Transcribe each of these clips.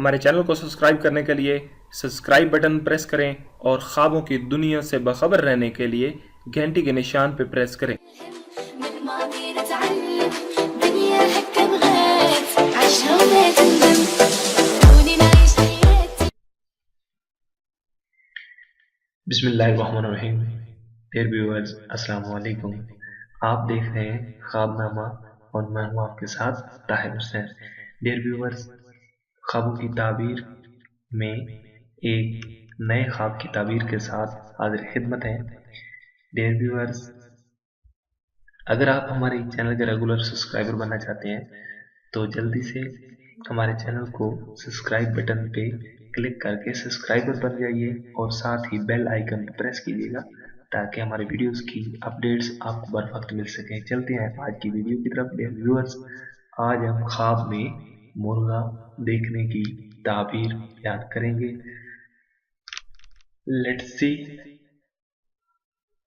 हमारे चैनल को सब्सक्राइब करने के लिए सब्सक्राइब बटन प्रेस करें और ख्वाबों की दुनिया से बाखबर रहने के लिए घंटी के निशान पर प्रेस करें। من ماضي نتعلم دنيا هكا بغات عيشها وما تندم خلوني نعيش حياتي. बिस्मिल्लाहिर्रहमानिर्रहीम। डियर व्यूअर्स, अस्सलाम वालेकुम। आप देख रहे हैं ख्वाबनामा और मैं हूं आपके साथ ताहिर हुसैन। डियर व्यूअर्स, ख्वाबों की ताबीर में एक नए ख्वाब की ताबीर के साथ हाजिर खिदमत है। डियर व्यूअर्स, अगर आप हमारे चैनल के रेगुलर सब्सक्राइबर बनना चाहते हैं तो जल्दी से हमारे चैनल को सब्सक्राइब बटन पे क्लिक करके सब्सक्राइबर बन जाइए और साथ ही बेल आइकन प्रेस कीजिएगा ताकि हमारे वीडियोस की अपडेट्स आपको बर वक्त मिल सकें। चलते हैं आज की वीडियो की तरफ। डियर व्यूअर्स, आज हम ख्वाब में मुर्गा देखने की ताबीर याद करेंगे। Let's see.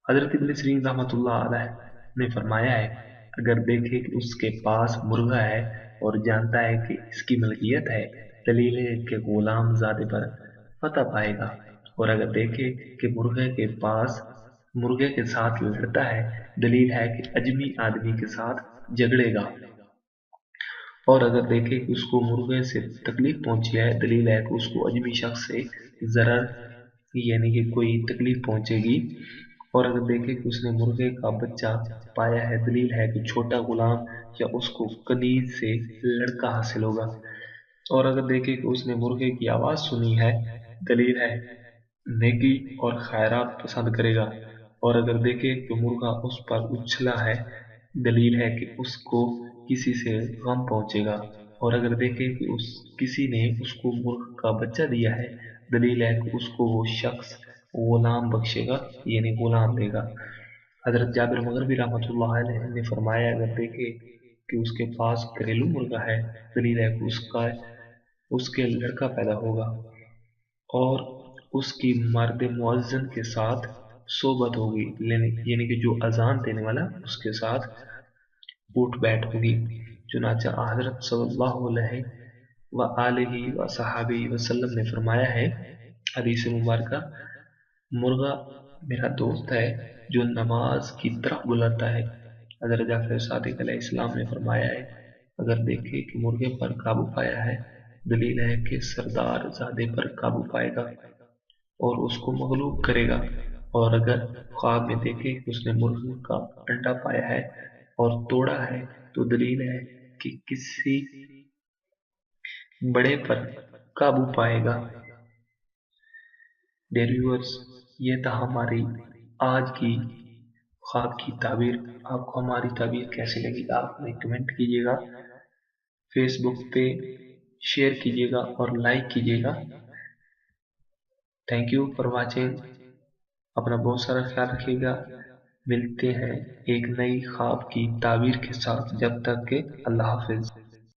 Hazrat ibn serine रहमतुल्लाह अलैह ने फरमाया है, अगर देखे कि उसके पास मुर्गा है और जानता है कि इसकी मलकियत है, दलील है कि गुलाम ज़ादे पर फतह पाएगा। और अगर देखे कि मुर्गे के साथ लड़ता है, दलील है कि अजमी आदमी के साथ झगड़ेगा। और अगर देखे कि उसको मुर्गे से तकलीफ पहुंची है, दलील है कि उसको अजमी शख्स से जरर यानी कि कोई तकलीफ पहुंचेगी। और अगर देखे कि उसने मुर्गे का बच्चा पाया है, दलील है कि छोटा गुलाम या उसको कनीज से लड़का हासिल होगा। और अगर देखे कि उसने मुर्गे की आवाज सुनी है, दलील है नेकी और खैरात पसंद करेगा। और अगर देखे कि मुर्गा उस पर उछला है, दलील है कि उसको किसी से गम पहुंचेगा। और अगर देखे कि किसी ने उसको मुर्ग का बच्चा दिया है, दलील है कि उसको वो शख्स गुलाम बख्शेगा यानी गुलाम देगा। हजरत जाबिर मगरबी रहमतुल्लाह अलैह ने फरमाया, अगर देखे कि उसके पास घरेलू मुर्गा है, दलील है कि उसके लड़का पैदा होगा और उसकी मर्द मुअज्जिन के साथ सोबत होगी यानी कि जो अजान देने वाला उसके साथ उठ बैठ होगी। चुनाचा हजरत सल्लल्लाहु अलैहि व आलिहि व सहाबी वसल्लम ने फरमाया है, हदीस मुबारका, मुर्गा मेरा दोस्त है जो नमाज की तरफ बुलाता है। हजरत जाफर सादिक अलैहिस्सलाम ने फरमाया है, अगर देखे कि मुर्गे पर काबू पाया है, दलील है कि सरदार ज़ादे पर काबू पाएगा और उसको मगलूब करेगा। और अगर ख्वाब में देखे कि उसने मुर्गे का अंडा पाया है और तोड़ा है, तो दलील है कि किसी बड़े पर काबू पाएगा। डियर व्यूअर्स, ये था हमारी आज की ख्वाब की ताबीर। आपको हमारी ताबीर कैसी लगी आप हमें कमेंट कीजिएगा, फेसबुक पे शेयर कीजिएगा और लाइक कीजिएगा। Thank you for watching. अपना बहुत सारा ख्याल रखिएगा। मिलते हैं एक नई ख्वाब की ताबीर के साथ। जब तक के अल्लाह हाफिज।